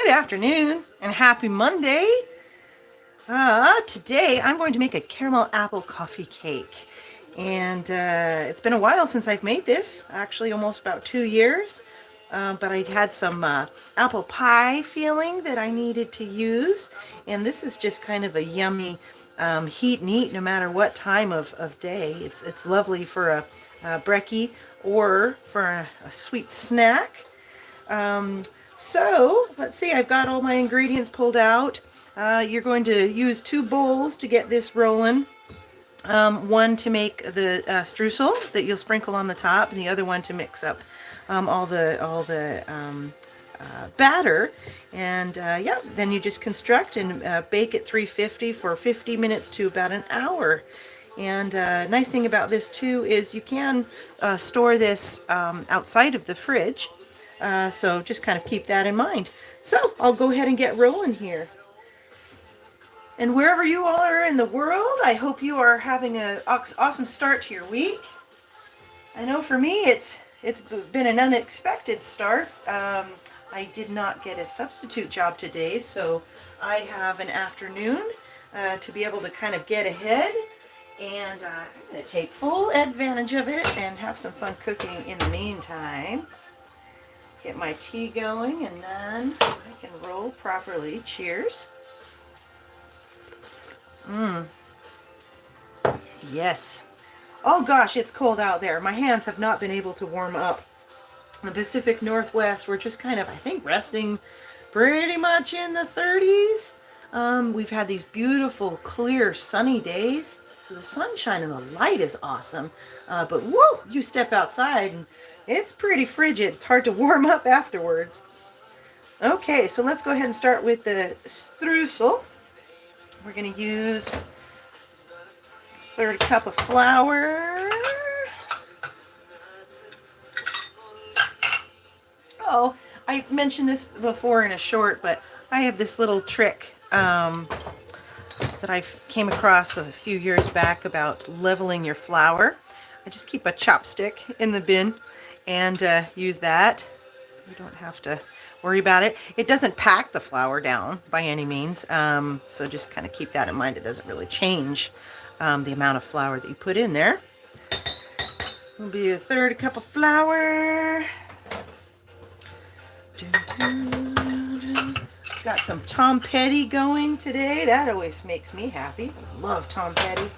Good afternoon and happy Monday. Today I'm going to make a caramel apple coffee cake. And it's been a while since I've made this, actually almost about 2 years. But I had some apple pie feeling that I needed to use. And this is just kind of a yummy heat and eat no matter what time of day. It's lovely for a brekkie or for a sweet snack. So let's see, I've got all my ingredients pulled out. You're going to use 2 bowls to get this rolling. One to make the streusel that you'll sprinkle on the top, and the other one to mix up all the batter. And yeah, then you just construct and bake at 350 for 50 minutes to about an hour. And nice thing about this too is you can store this outside of the fridge. So just kind of keep that in mind. So I'll go ahead and get rolling here. And wherever you all are in the world, I hope you are having an awesome start to your week. I know for me it's been an unexpected start. I did not get a substitute job today, so I have an afternoon to be able to kind of get ahead. And I'm going to take full advantage of it and have some fun cooking in the meantime. Get my tea going, and then I can roll properly. Cheers. Yes. Oh gosh, it's cold out there. My hands have not been able to warm up. In the Pacific Northwest, we're just kind of, I think, resting pretty much in the 30s. We've had these beautiful, clear, sunny days. So the sunshine and the light is awesome. But whoa, you step outside and it's pretty frigid. It's hard to warm up afterwards. Okay, so let's go ahead and start with the streusel. We're going to use 1/3 cup of flour. Oh, I mentioned this before in a short, but I have this little trick that I came across a few years back about leveling your flour. I just keep a chopstick in the bin and use that so we don't have to worry about it. It doesn't pack the flour down by any means, so just kind of keep that in mind. It doesn't really change the amount of flour that you put in there. Will be 1/3 cup of flour. Got some Tom Petty going today. That always makes me happy. I love Tom Petty.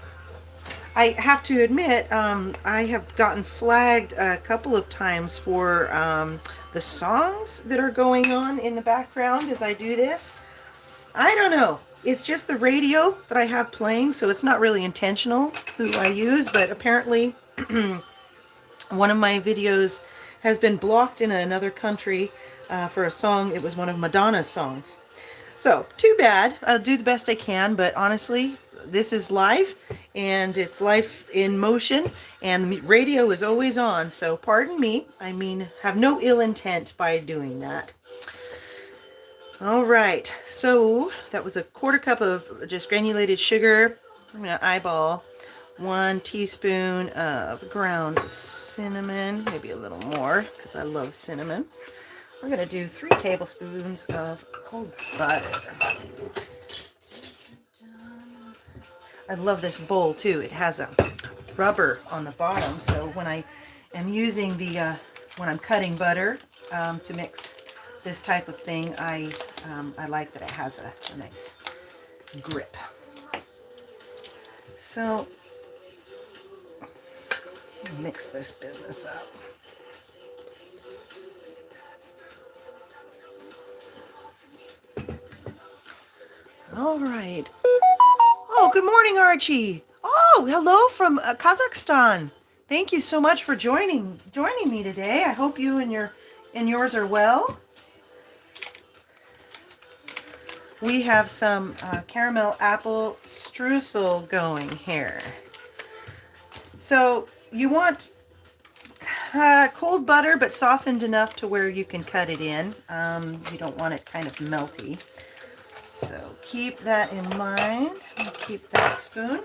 I have to admit, I have gotten flagged a couple of times for the songs that are going on in the background as I do this. I don't know. It's just the radio that I have playing, so it's not really intentional who I use, but apparently one of my videos has been blocked in another country for a song. It was one of Madonna's songs. So, too bad. I'll do the best I can, but honestly, this is live, and it's life in motion, and the radio is always on, so pardon me. I mean, have no ill intent by doing that. All right, so that was 1/4 cup of just granulated sugar. I'm going to eyeball 1 teaspoon of ground cinnamon, maybe a little more because I love cinnamon. We're going to do 3 tablespoons of cold butter. I love this bowl too. It has a rubber on the bottom, so when I am using the when I'm cutting butter to mix this type of thing, I like that it has a nice grip. So mix this business up. All right. Oh, good morning, Archie. Oh, hello from Kazakhstan. Thank you so much for joining me today. I hope you and yours are well. We have some caramel apple streusel going here. So you want cold butter, but softened enough to where you can cut it in. You don't want it kind of melty. So keep that in mind. Keep that spoon.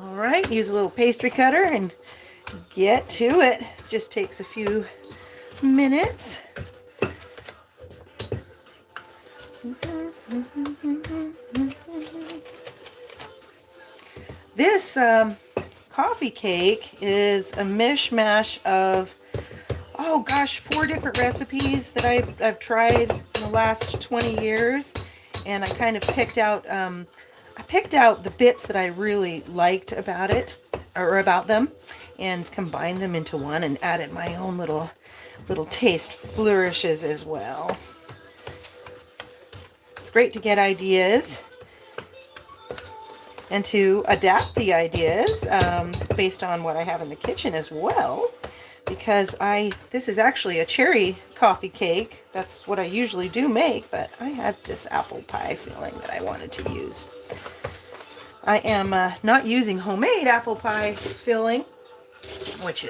All right, use a little pastry cutter and get to it. Just takes a few minutes. This coffee cake is a mishmash of, oh gosh, 4 different recipes that I've tried in the last 20 years, and I kind of picked out the bits that I really liked about it, or about them, and combined them into one and added my own little taste flourishes as well. It's great to get ideas and to adapt the ideas based on what I have in the kitchen as well, because this is actually a cherry coffee cake. That's what I usually do make, but I had this apple pie filling that I wanted to use. I am not using homemade apple pie filling, which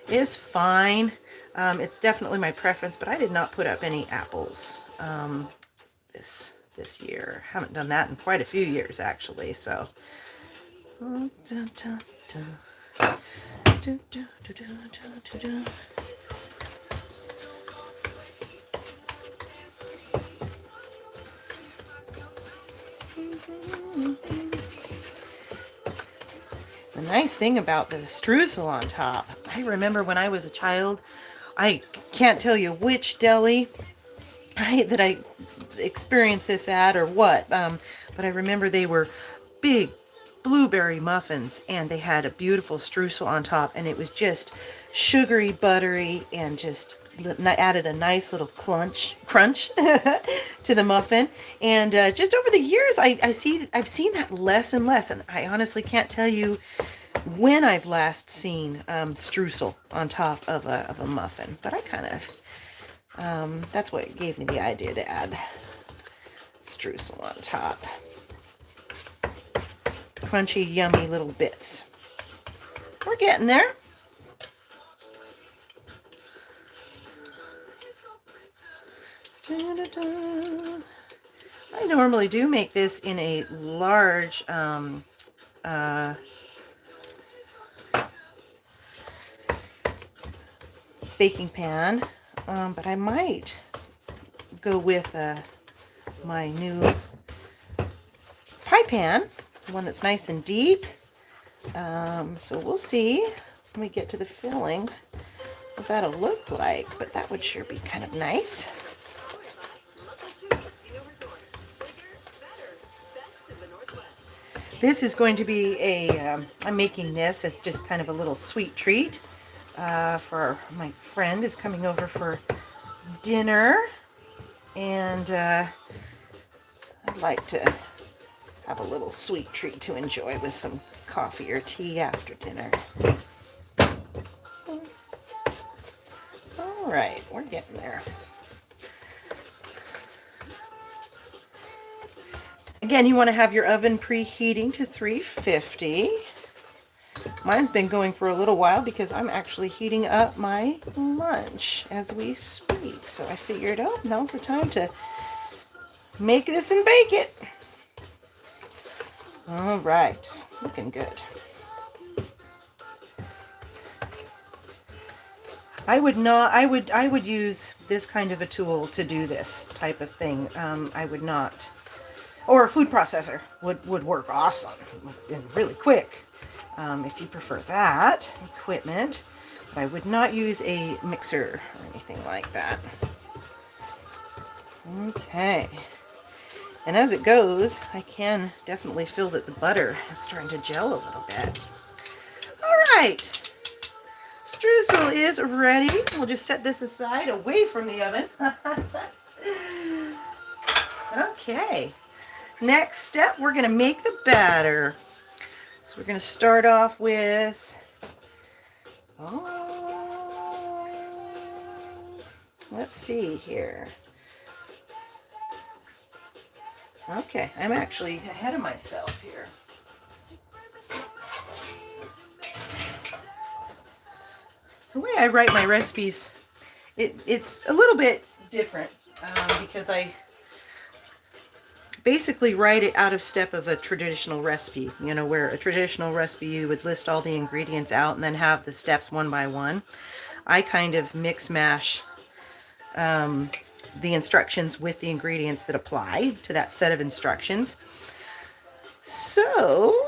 is fine. It's definitely my preference, but I did not put up any apples this year. Haven't done that in quite a few years, actually. So, the nice thing about the streusel on top, I remember when I was a child, I can't tell you which deli that I experienced this at or what, but I remember they were big blueberry muffins, and they had a beautiful streusel on top, and it was just sugary, buttery, and just added a nice little crunch to the muffin. And just over the years, I've seen that less and less, and I honestly can't tell you when I've last seen streusel on top of a muffin, but I kind of that's what gave me the idea to add streusel on top. Crunchy, yummy little bits. We're getting there. Da-da-da. I normally do make this in a large baking pan, but I might go with my new pie pan, one that's nice and deep. So we'll see when we get to the filling what that'll look like, but that would sure be kind of nice. This is going to be I'm making this as just kind of a little sweet treat for my friend is coming over for dinner, and I'd like to have a little sweet treat to enjoy with some coffee or tea after dinner. All right, we're getting there. Again, you want to have your oven preheating to 350. Mine's been going for a little while because I'm actually heating up my lunch as we speak. So I figured, oh, now's the time to make this and bake it. All right, looking good. I would use this kind of a tool to do this type of thing. I would not, or a food processor would work awesome and really quick if you prefer that equipment. But I would not use a mixer or anything like that. Okay. And as it goes, I can definitely feel that the butter is starting to gel a little bit. All right. Streusel is ready. We'll just set this aside away from the oven. Okay. Next step, we're going to make the batter. So we're going to start off with, let's see here. Okay, I'm actually ahead of myself here. The way I write my recipes, it's a little bit different because basically write it out of step of a traditional recipe, you know, where a traditional recipe you would list all the ingredients out and then have the steps one by one. I kind of mix mash the instructions with the ingredients that apply to that set of instructions. So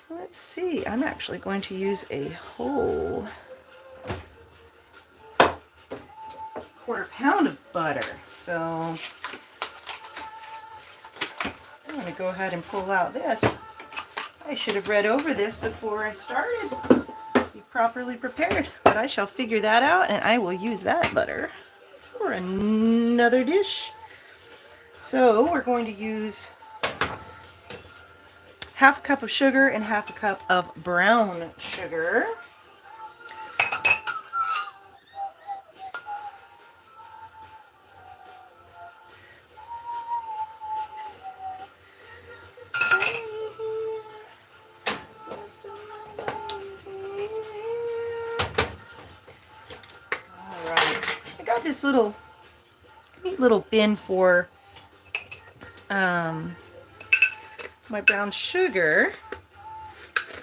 let's see, I'm actually going to use a whole quarter-pound of butter. So I'm going to go ahead and pull out this. I should have read over this before I started. Be properly prepared, but I shall figure that out, and I will use that butter for another dish. So we're going to use half a cup of sugar and half a cup of brown sugar. This little neat little bin for my brown sugar.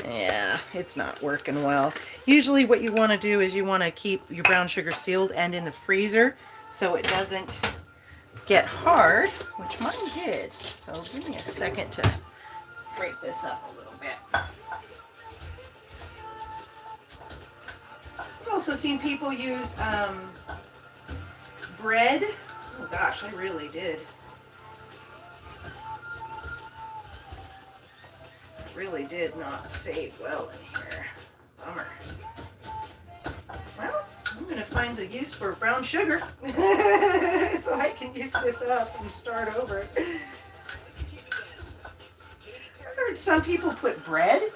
Yeah, it's not working well. Usually what you want to do is you want to keep your brown sugar sealed and in the freezer so it doesn't get hard, which mine did. So give me a second to break this up a little bit. I've also seen people use bread. Oh gosh, I really did. Really did not save well in here. Bummer. Well, I'm going to find the use for brown sugar so I can use this up and start over. I heard some people put bread.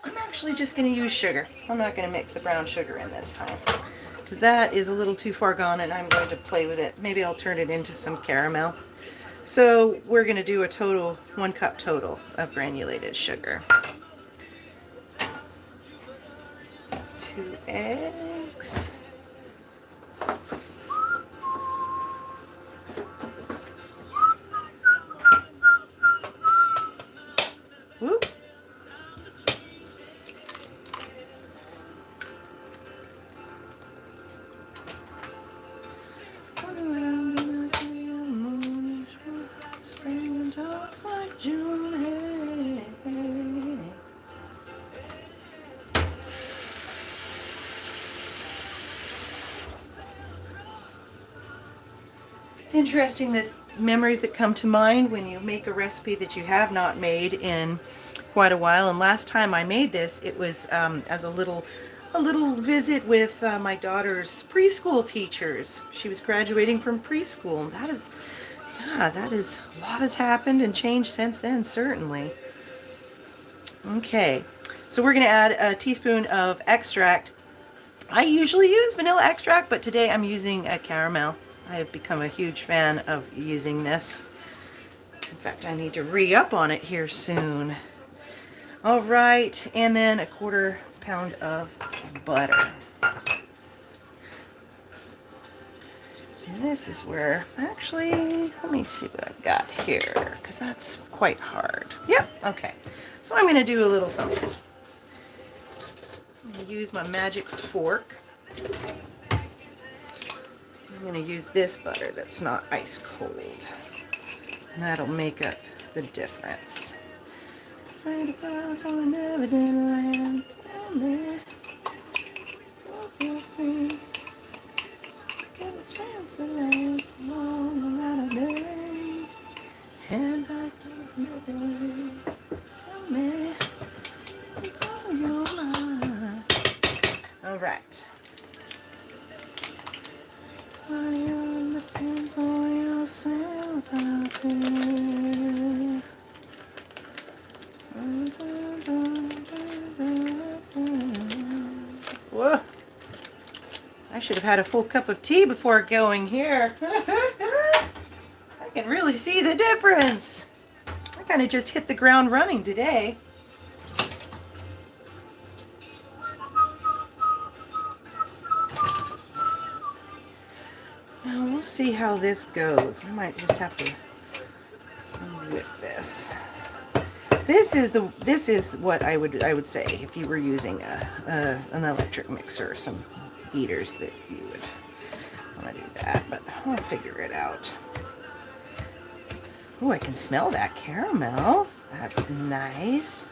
I'm actually just going to use sugar. I'm not going to mix the brown sugar in this time because that is a little too far gone and I'm going to play with it. Maybe I'll turn it into some caramel. So we're going to do a total, 1 cup total of granulated sugar. 2 eggs. Whoop. Like June. It's interesting the memories that come to mind when you make a recipe that you have not made in quite a while. And last time I made this, it was as a little visit with my daughter's preschool teachers. She was graduating from preschool, and that is. Yeah, that is, a lot has happened and changed since then, certainly. Okay, so we're going to add a teaspoon of extract. I usually use vanilla extract, but today I'm using a caramel. I have become a huge fan of using this. In fact, I need to re-up on it here soon. All right, and then a 1/4 pound of butter. And this is where, actually, let me see what I've got here, because that's quite hard. Yep, okay. So I'm going to do a little something. I'm going to use my magic fork. I'm going to use this butter that's not ice cold. And that'll make up the difference. All right. Are you looking for yourself out there? Whoa. I should have had a full cup of tea before going here. I can really see the difference. I kind of just hit the ground running today. Now we'll see how this goes. I might just have to whip this. This is what I would say if you were using an electric mixer, some heaters that you would want to do that, but I'll figure it out. Oh, I can smell that caramel. That's nice.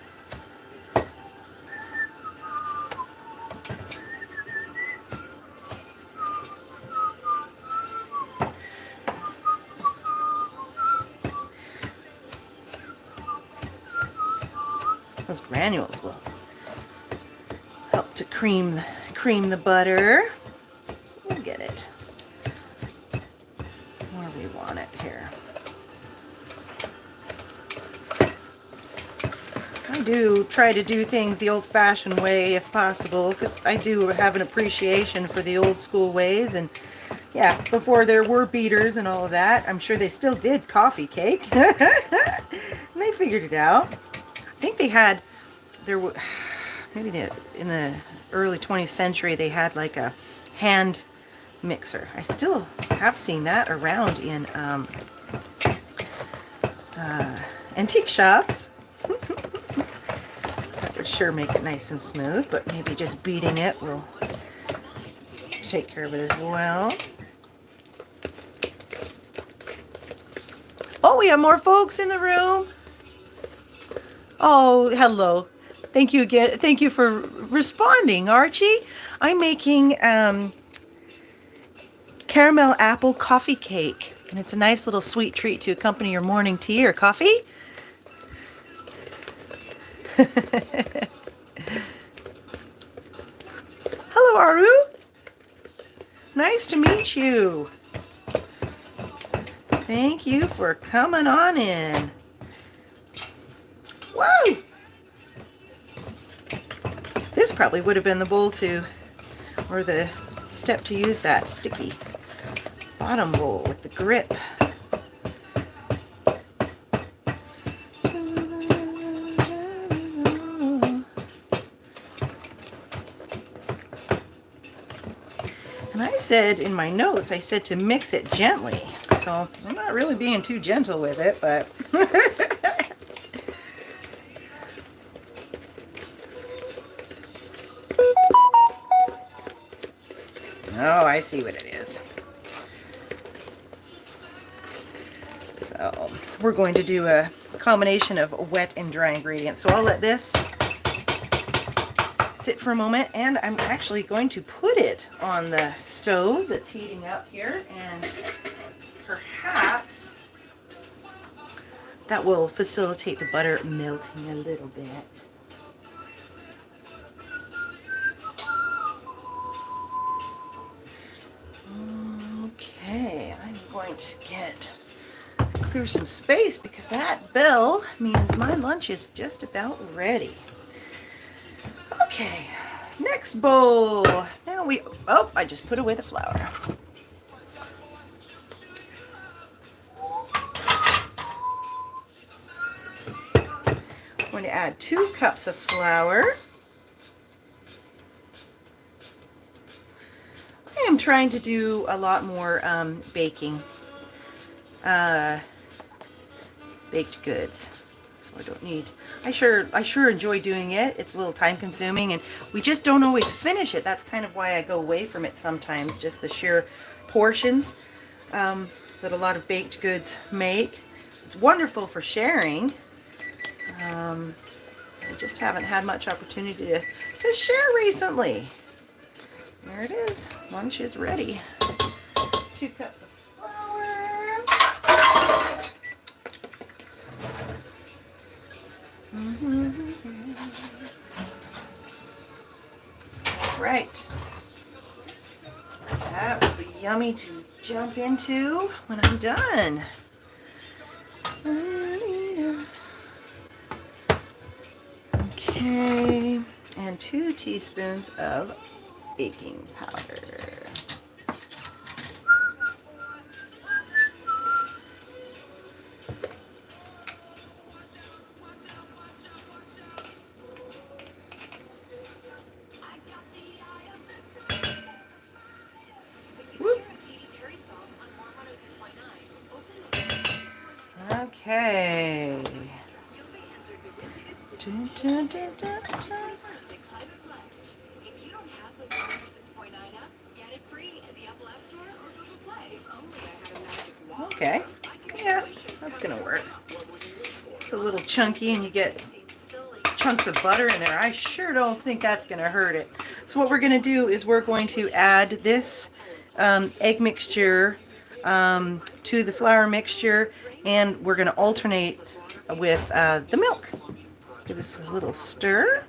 Those granules will help to cream the butter. So we'll get it where we want it here. I do try to do things the old-fashioned way if possible, because I do have an appreciation for the old school ways. And yeah, before there were beaters and all of that, I'm sure they still did coffee cake. And they figured it out. I think they had, maybe in the early 20th century, they had like a hand mixer. I still have seen that around in antique shops. That would sure make it nice and smooth, but maybe just beating it will take care of it as well. Oh, we have more folks in the room. Oh, hello. Thank you again. Thank you for responding, Archie. I'm making caramel apple coffee cake, and it's a nice little sweet treat to accompany your morning tea or coffee. Hello, Aru. Nice to meet you. Thank you for coming on in. Whoa! This probably would have been the bowl or the step to use that sticky bottom bowl with the grip. And I said in my notes, I said to mix it gently. So I'm not really being too gentle with it, but oh, I see what it is. So we're going to do a combination of wet and dry ingredients. So I'll let this sit for a moment, and I'm actually going to put it on the stove that's heating up here, and perhaps that will facilitate the butter melting a little bit. Okay, I'm going to clear some space because that bell means my lunch is just about ready. Okay, next bowl. Now oh, I just put away the flour. I'm going to add 2 cups of flour. I am trying to do a lot more baking, baked goods. So I don't need. I sure enjoy doing it. It's a little time consuming, and we just don't always finish it. That's kind of why I go away from it sometimes. Just the sheer portions that a lot of baked goods make. It's wonderful for sharing. I just haven't had much opportunity to share recently. There it is. Lunch is ready. 2 cups of flour. Right. That will be yummy to jump into when I'm done. Okay, and 2 teaspoons of baking powder. Okay. Dun, dun, dun, dun, dun. Okay. Yeah, that's gonna work. It's a little chunky and you get chunks of butter in there. I sure don't think that's gonna hurt it. So what we're gonna do is we're going to add this egg mixture to the flour mixture, and we're gonna alternate with the milk. Let's give this a little stir.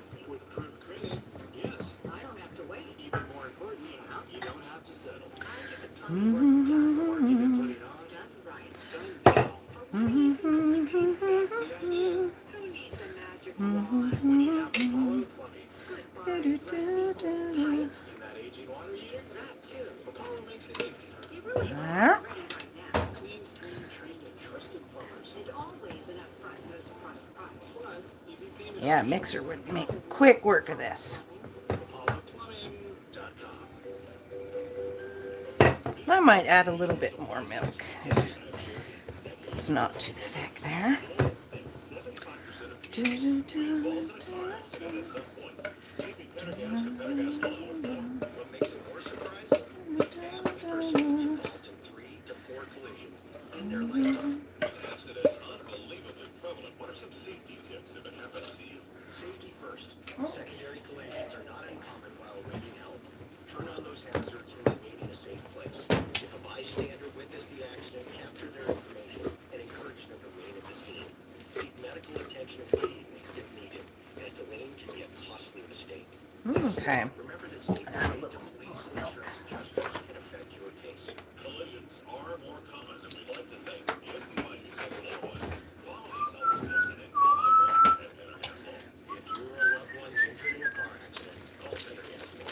Yeah, mixer would make quick work of this. I might add a little bit more milk if it's not too thick there. Secondary collisions are not uncommon while awaiting help. Turn on those hazards and remain in a safe place. If a bystander witnessed the accident, capture their information and encourage them to remain at the scene. Seek medical attention immediately if needed, as delaying can be a costly mistake. Okay. Remember that safety police and insurance adjusters can affect your case. Collisions are more common than we'd like to think. If you find yourself in a one, follow these helpful tips and then call my phone at Better Hassle. If you or a loved one's injured in a car accident, call Better Hassle.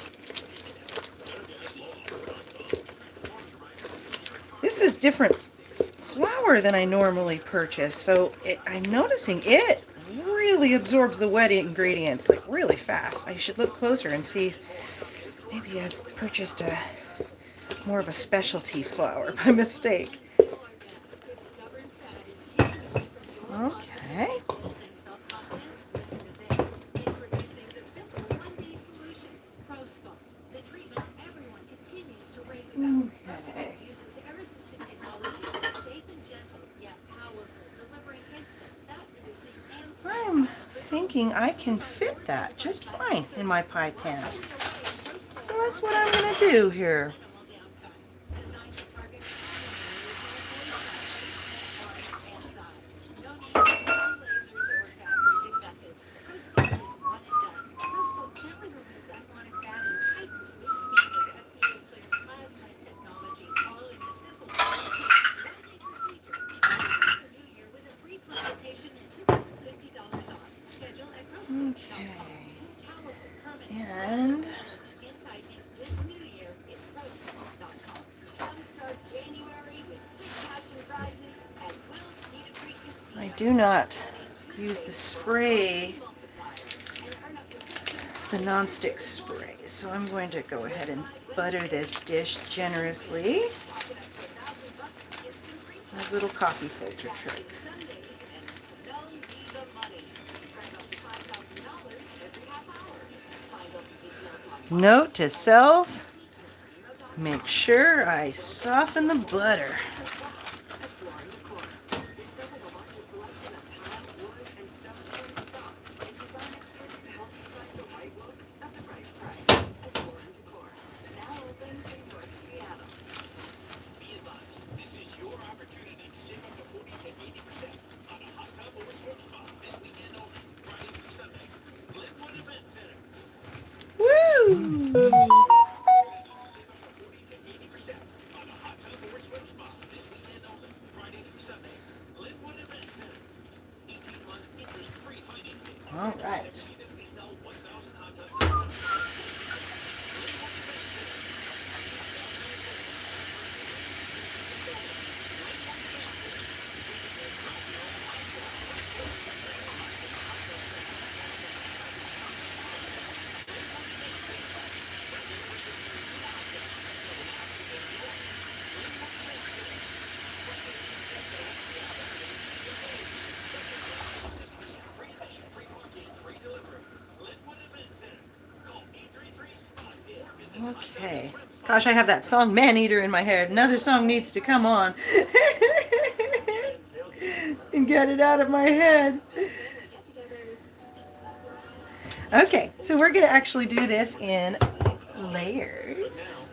This is different flour than I normally purchase, so I'm noticing it really absorbs the wet ingredients like really fast. I should look closer and see. Maybe I've purchased more of a specialty flour by mistake. Okay. I'm thinking I can fit that just fine in my pie pan. So that's what I'm going to do here. Okay. And I do not use the spray, the nonstick spray, so I'm going to go ahead and butter this dish generously. A little coffee filter trick. Note to self, make sure I soften the butter. All right. Okay. Gosh, I have that song Man Eater in my head. Another song needs to come on and get it out of my head. Okay, so we're going to actually do this in layers.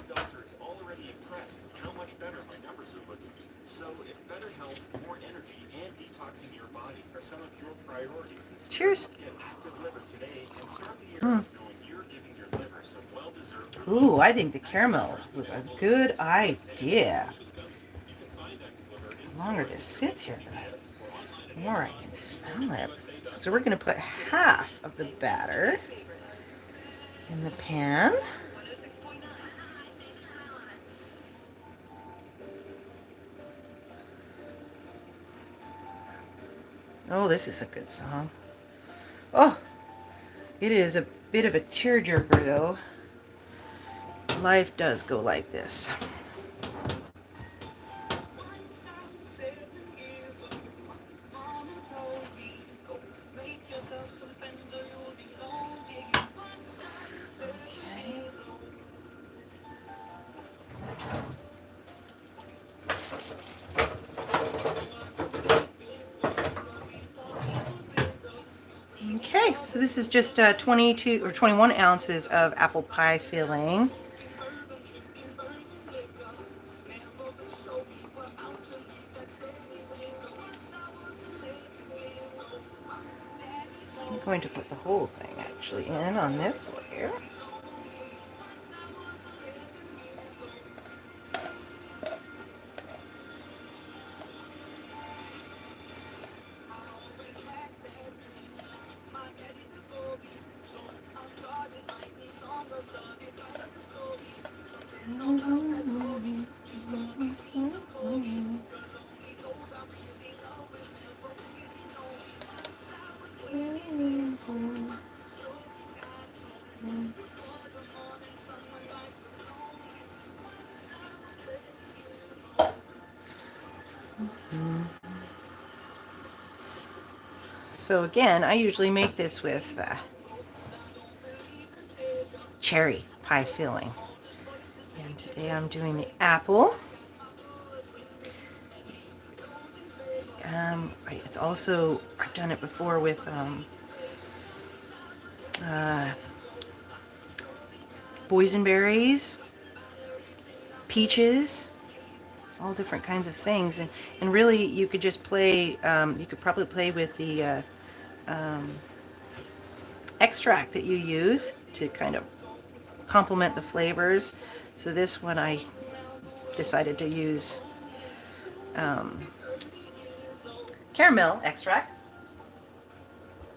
Doctors already impressed with how much better my numbers are looking. So if better health, more energy, and detoxing your body are some of your priorities this year, Cheers. get active liver today and start the year off knowing you're giving your liver some well-deserved reward. Ooh, I think the caramel was a good idea. The longer this sits here, the more I can smell it. So we're going to put half of the batter in the pan. Oh, this is a good song. Oh, it is a bit of a tearjerker, though. Life does go like this. Okay, so this is just 22 or 21 ounces of apple pie filling. I'm going to put the whole thing actually in on this layer. So again, I usually make this with cherry pie filling. And today I'm doing the apple. Right, it's also, I've done it before with boysenberries, peaches, all different kinds of things. And really you could just play, you could probably play with the extract that you use to kind of complement the flavors. So this one I decided to use caramel extract,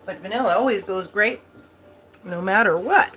but vanilla always goes great no matter what.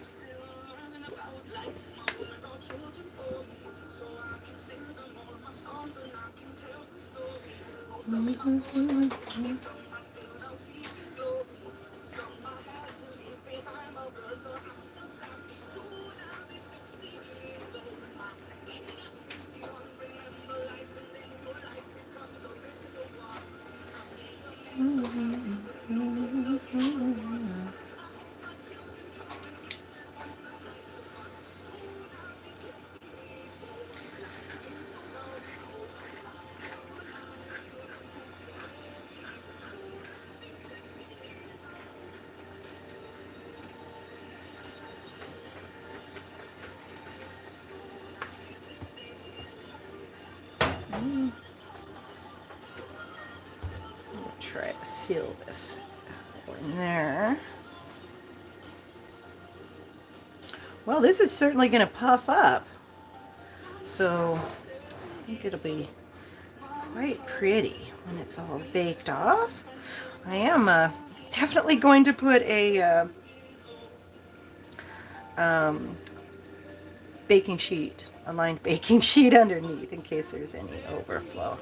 Try to seal this in there. Well, this is certainly going to puff up, so I think it'll be quite pretty when it's all baked off. I am definitely going to put a baking sheet, a lined baking sheet underneath in case there's any overflow.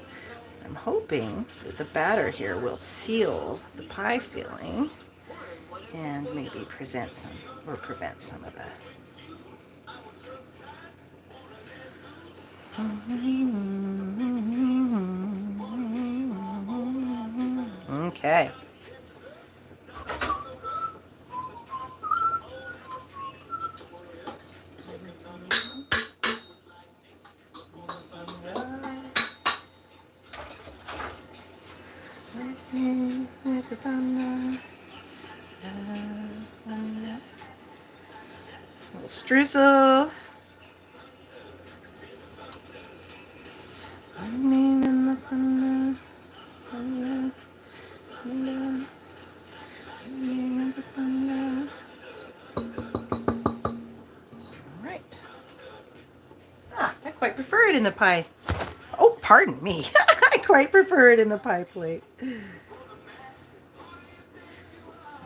I'm hoping that the batter here will seal the pie filling and maybe prevent some of the. Okay. Little streusel. Alright. I quite prefer it in the pie. Oh, pardon me. I quite prefer it in the pie plate.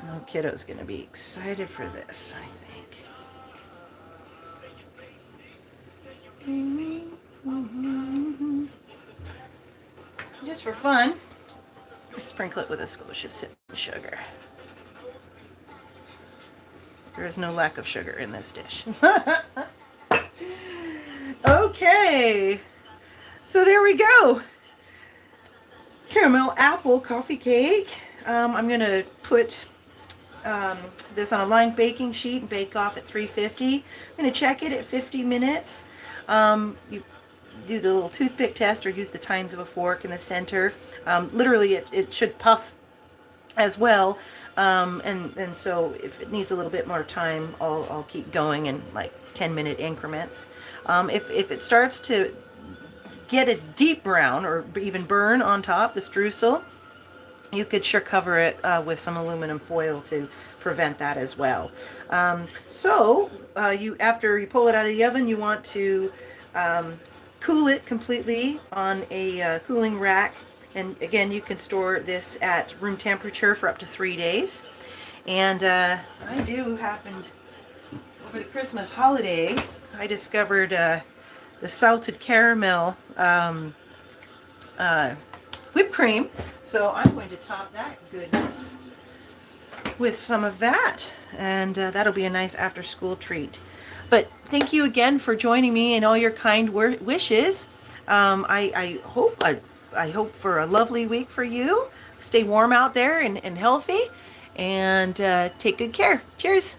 Oh, kiddo's going to be excited for this, I think. Just for fun, sprinkle it with a skosh of sugar. There is no lack of sugar in this dish. Okay, so there we go. Caramel apple coffee cake. I'm going to put this on a lined baking sheet and bake off at 350. I'm going to check it at 50 minutes. You do the little toothpick test or use the tines of a fork in the center. Literally, it should puff as well. And so if it needs a little bit more time, I'll keep going in like 10-minute increments. If it starts to get a deep brown or even burn on top, the streusel, you could sure cover it with some aluminum foil to prevent that as well. After you pull it out of the oven, you want to cool it completely on a cooling rack. And again, you can store this at room temperature for up to 3 days. And happened over the Christmas holiday, I discovered the salted caramel whipped cream. So I'm going to top that goodness with some of that. And that'll be a nice after-school treat. But thank you again for joining me and all your kind wishes. I hope for a lovely week for you. Stay warm out there and healthy. And take good care. Cheers.